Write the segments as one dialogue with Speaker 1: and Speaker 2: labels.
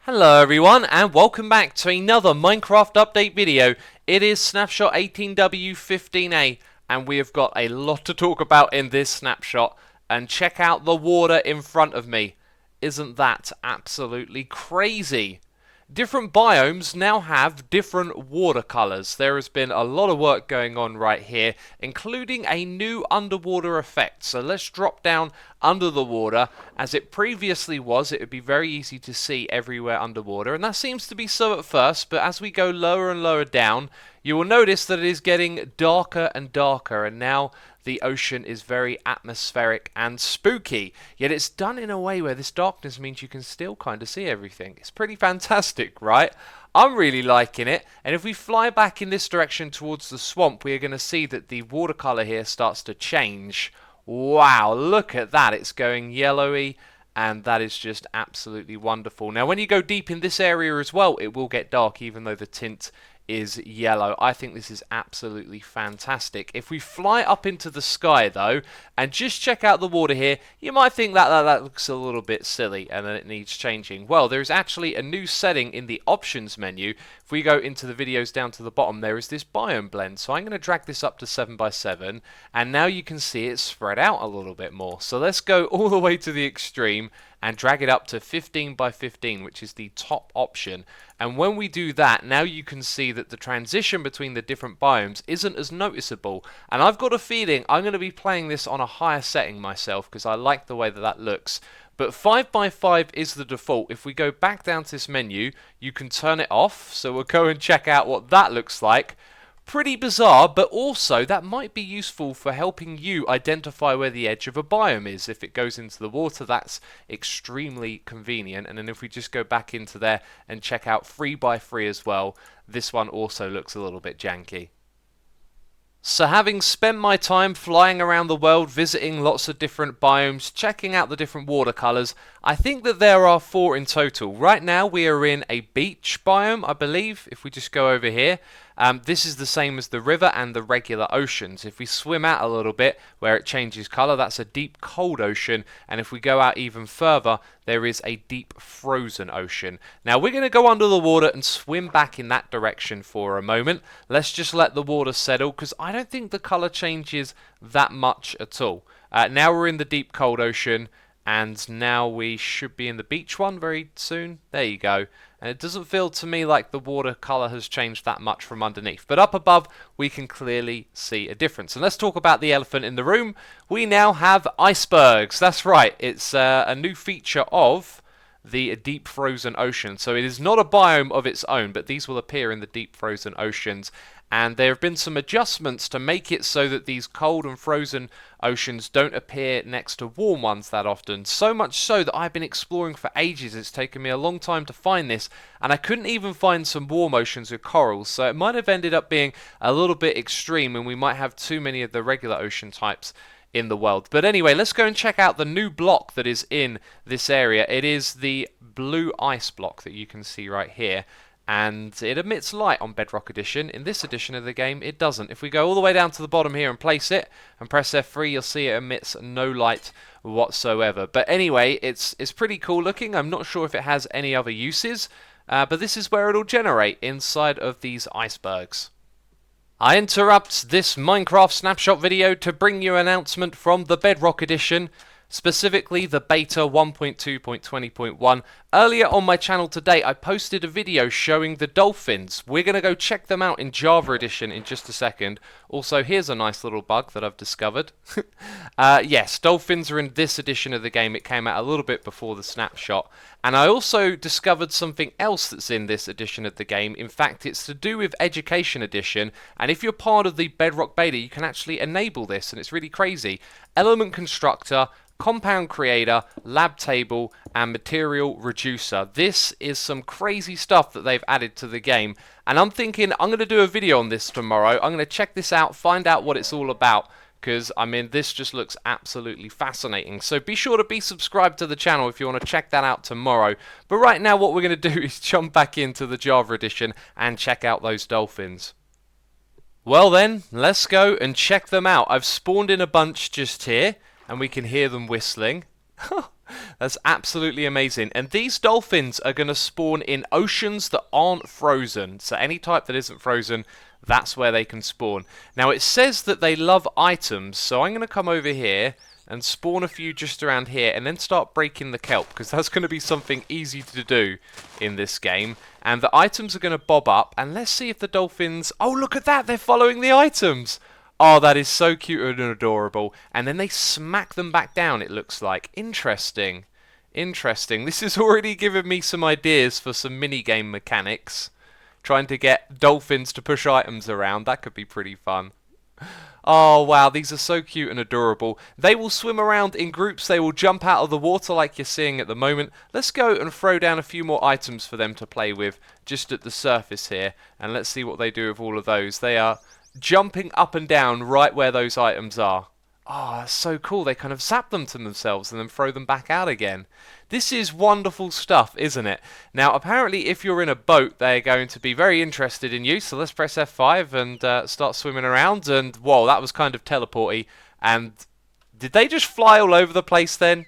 Speaker 1: Hello everyone and welcome back to another Minecraft update video. It is Snapshot 18w15a and we have got a lot to talk about in this snapshot. And check out the water in front of me. Isn't that absolutely crazy? Different biomes now have different watercolors. There has been a lot of work going on right here, including a new underwater effect. So let's drop down under the water. As it previously was, it would be very easy to see everywhere underwater, and that seems to be so at first, but as we go lower and lower down, you will notice that it is getting darker and darker, and now the ocean is very atmospheric and spooky. Yet it's done in a way where this darkness means you can still kind of see everything. It's pretty fantastic, right? I'm really liking it. And if we fly back in this direction towards the swamp, we are going to see that the watercolor here starts to change. Wow, look at that. It's going yellowy. And that is just absolutely wonderful. Now, when you go deep in this area as well, it will get dark, even though the tint is yellow. I think this is absolutely fantastic. If we fly up into the sky though and just check out the water here, you might think that looks a little bit silly and that it needs changing. Well, there's actually a new setting in the options menu. If we go into the videos down to the bottom, there is this biome blend. So I'm going to drag this up to 7x7 and now you can see it spread out a little bit more. So let's go all the way to the extreme and drag it up to 15x15, which is the top option. And when we do that, now you can see that the transition between the different biomes isn't as noticeable. And I've got a feeling I'm going to be playing this on a higher setting myself because I like the way that that looks. But 5x5 is the default. If we go back down to this menu, you can turn it off. So we'll go and check out what that looks like. Pretty bizarre, but also that might be useful for helping you identify where the edge of a biome is. If it goes into the water, that's extremely convenient. And then if we just go back into there and check out 3x3 as well, this one also looks a little bit janky. So having spent my time flying around the world, visiting lots of different biomes, checking out the different watercolors, I think that there are 4 in total. Right now we are in a beach biome, I believe, if we just go over here. This is the same as the river and the regular oceans. If we swim out a little bit where it changes color, that's a deep cold ocean. And if we go out even further, there is a deep frozen ocean. Now we're going to go under the water and swim back in that direction for a moment. Let's just let the water settle because I don't think the color changes that much at all. Now we're in the deep cold ocean. And now we should be in the beach one very soon. There you go. And it doesn't feel to me like the water color has changed that much from underneath. But up above, we can clearly see a difference. And let's talk about the elephant in the room. We now have icebergs. That's right. It's a new feature of the deep frozen ocean. So it is not a biome of its own, but these will appear in the deep frozen oceans. And there have been some adjustments to make it so that these cold and frozen oceans don't appear next to warm ones that often. So much so that I've been exploring for ages. It's taken me a long time to find this, and I couldn't even find some warm oceans with corals. So it might have ended up being a little bit extreme, and we might have too many of the regular ocean types in the world. But anyway, let's go and check out the new block that is in this area. It is the blue ice block that you can see right here. And it emits light on Bedrock Edition. In this edition of the game, it doesn't. If we go all the way down to the bottom here and place it, and press F3, you'll see it emits no light whatsoever. But anyway, it's pretty cool looking. I'm not sure if it has any other uses, but this is where it'll generate inside of these icebergs. I interrupt this Minecraft snapshot video to bring you an announcement from the Bedrock Edition. Specifically the beta 1.2.20.1. Earlier on my channel today, I posted a video showing the dolphins. We're going to go check them out in Java Edition in just a second. Also, here's a nice little bug that I've discovered. Yes, dolphins are in this edition of the game. It came out a little bit before the snapshot. And I also discovered something else that's in this edition of the game. In fact, it's to do with Education Edition. And if you're part of the Bedrock beta, you can actually enable this. And it's really crazy. Element Constructor, Compound Creator, Lab Table, and Material Reducer. This is some crazy stuff that they've added to the game. And I'm thinking I'm going to do a video on this tomorrow. I'm going to check this out, find out what it's all about. Because, I mean, this just looks absolutely fascinating. So be sure to be subscribed to the channel if you want to check that out tomorrow. But right now what we're going to do is jump back into the Java Edition and check out those dolphins. Well then, let's go and check them out. I've spawned in a bunch just here. And we can hear them whistling. That's absolutely amazing. And these dolphins are going to spawn in oceans that aren't frozen. So any type that isn't frozen, that's where they can spawn. Now it says that they love items, so I'm going to come over here and spawn a few just around here and then start breaking the kelp, because that's going to be something easy to do in this game. And the items are going to bob up, and let's see if the dolphins... Oh, look at that! They're following the items! Oh, that is so cute and adorable. And then they smack them back down, it looks like. Interesting. Interesting. This has already given me some ideas for some mini-game mechanics. Trying to get dolphins to push items around. That could be pretty fun. Oh, wow. These are so cute and adorable. They will swim around in groups. They will jump out of the water like you're seeing at the moment. Let's go and throw down a few more items for them to play with just at the surface here. And let's see what they do with all of those. They are jumping up and down right where those items are. Oh, that's so cool. They kind of zap them to themselves and then throw them back out again. This is wonderful stuff, isn't it? Now, apparently, if you're in a boat, they're going to be very interested in you. So let's press F5 and start swimming around. And, whoa, that was kind of teleporty. And did they just fly all over the place then?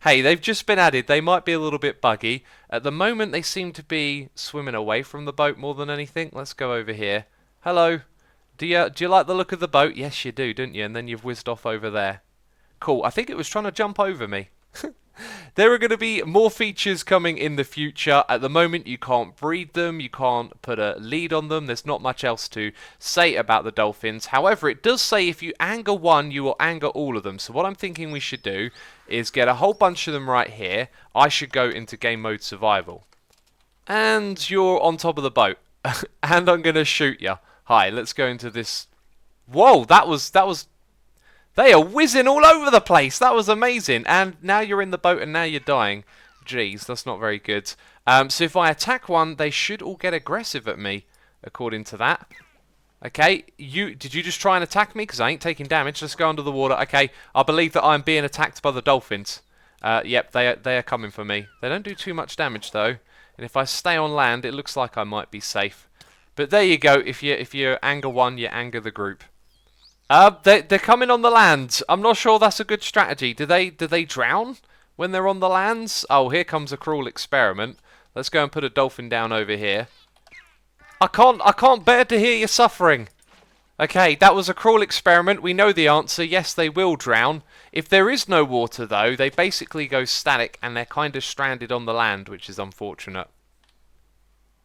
Speaker 1: Hey, they've just been added. They might be a little bit buggy. At the moment, they seem to be swimming away from the boat more than anything. Let's go over here. Hello. Do you like the look of the boat? Yes, you do, don't you? And then you've whizzed off over there. Cool. I think it was trying to jump over me. There are going to be more features coming in the future. At the moment, you can't breed them. You can't put a lead on them. There's not much else to say about the dolphins. However, it does say if you anger one, you will anger all of them. So what I'm thinking we should do is get a whole bunch of them right here. I should go into game mode survival. And you're on top of the boat. And I'm going to shoot you. Hi, let's go into this. Whoa, that was. They are whizzing all over the place. That was amazing. And now you're in the boat and now you're dying. Jeez, that's not very good. So if I attack one, they should all get aggressive at me, according to that. Okay, did you just try and attack me? Because I ain't taking damage. Let's go under the water. Okay, I believe that I'm being attacked by the dolphins. Yep, they are coming for me. They don't do too much damage though. And if I stay on land, it looks like I might be safe. But there you go. If you anger one, you anger the group. They're coming on the land. I'm not sure that's a good strategy. Do they drown when they're on the lands? Oh, here comes a cruel experiment. Let's go and put a dolphin down over here. I can't bear to hear you suffering. Okay, that was a cruel experiment. We know the answer. Yes, they will drown. If there is no water, though, they basically go static and they're kind of stranded on the land, which is unfortunate.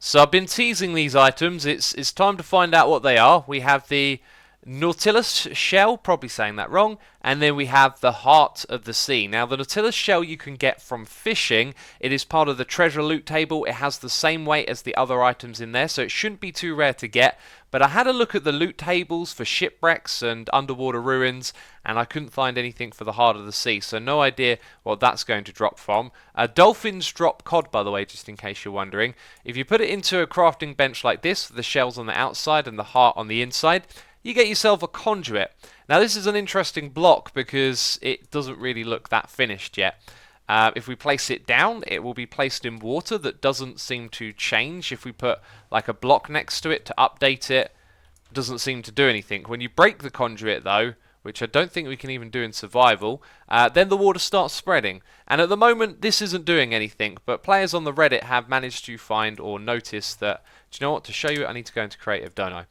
Speaker 1: So I've been teasing these items. It's time to find out what they are. We have the Nautilus shell, probably saying that wrong, and then we have the heart of the sea. Now the Nautilus shell you can get from fishing. It is part of the treasure loot table. It has the same weight as the other items in there, so it shouldn't be too rare to get. But I had a look at the loot tables for shipwrecks and underwater ruins, and I couldn't find anything for the heart of the sea, so no idea what that's going to drop from. Dolphins drop cod, by the way, just in case you're wondering. If you put it into a crafting bench like this, the shell's on the outside and the heart on the inside, you get yourself a conduit. Now this is an interesting block because it doesn't really look that finished yet. If we place it down, it will be placed in water that doesn't seem to change. If we put like a block next to it to update it, it doesn't seem to do anything. When you break the conduit though, which I don't think we can even do in survival, then the water starts spreading. And at the moment, this isn't doing anything, but players on the Reddit have managed to find or notice that, do you know what, to show you, I need to go into creative, don't I?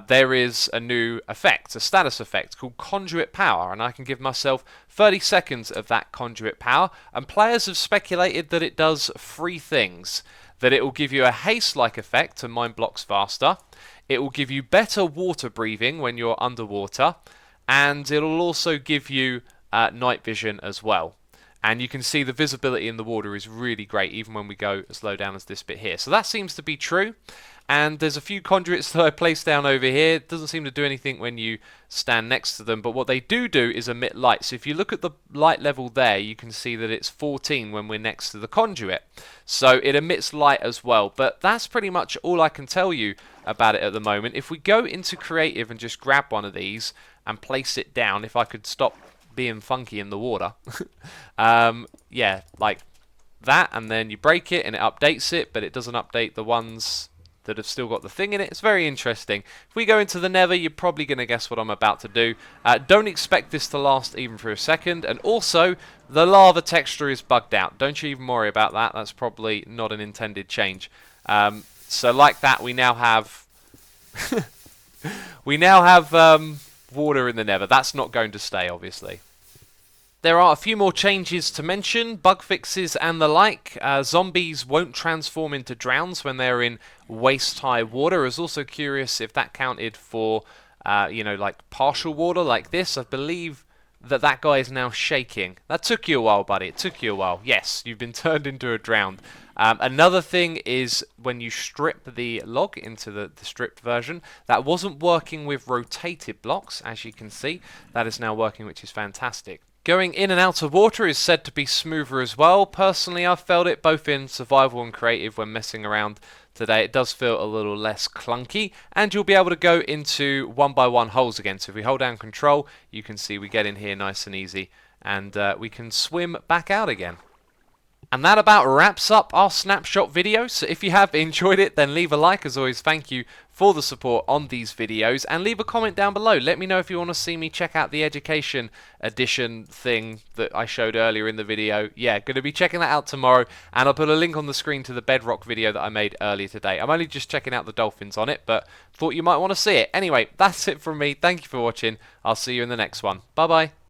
Speaker 1: There is a new effect, a status effect called Conduit Power, and I can give myself 30 seconds of that Conduit Power, and players have speculated that it does 3 things. That it will give you a haste-like effect to mine blocks faster, it will give you better water breathing when you're underwater, and it'll also give you night vision as well. And you can see the visibility in the water is really great, even when we go as low down as this bit here. So that seems to be true. And there's a few conduits that I placed down over here. It doesn't seem to do anything when you stand next to them, but what they do is emit light. So if you look at the light level there, you can see that it's 14 when we're next to the conduit. So it emits light as well, but that's pretty much all I can tell you about it at the moment. If we go into creative and just grab one of these and place it down, if I could stop being funky in the water, yeah, like that, and then you break it and it updates it, but it doesn't update the ones that have still got the thing in it. It's very interesting. If we go into the Nether, you're probably going to guess what I'm about to do. Don't expect this to last even for a second. And also, the lava texture is bugged out. Don't you even worry about that. That's probably not an intended change. So like that, we now have water in the Nether. That's not going to stay, obviously. There are a few more changes to mention, bug fixes and the like. Zombies won't transform into drowns when they're in waist-high water. I was also curious if that counted for, like partial water like this. I believe that guy is now shaking. That took you a while, buddy. It took you a while. Yes, you've been turned into a drowned. Another thing is when you strip the log into the stripped version, that wasn't working with rotated blocks, as you can see. That is now working, which is fantastic. Going in and out of water is said to be smoother as well. Personally, I've felt it both in survival and creative when messing around today. It does feel a little less clunky, and you'll be able to go into 1x1 holes again. So if we hold down control, you can see we get in here nice and easy, and we can swim back out again. And that about wraps up our snapshot video. So if you have enjoyed it, then leave a like. As always, thank you for the support on these videos, and leave a comment down below. Let me know if you want to see me check out the education edition thing that I showed earlier in the video. Yeah, going to be checking that out tomorrow, and I'll put a link on the screen to the bedrock video that I made earlier today. I'm only just checking out the dolphins on it, but thought you might want to see it. Anyway, that's it from me. Thank you for watching. I'll see you in the next one. Bye bye.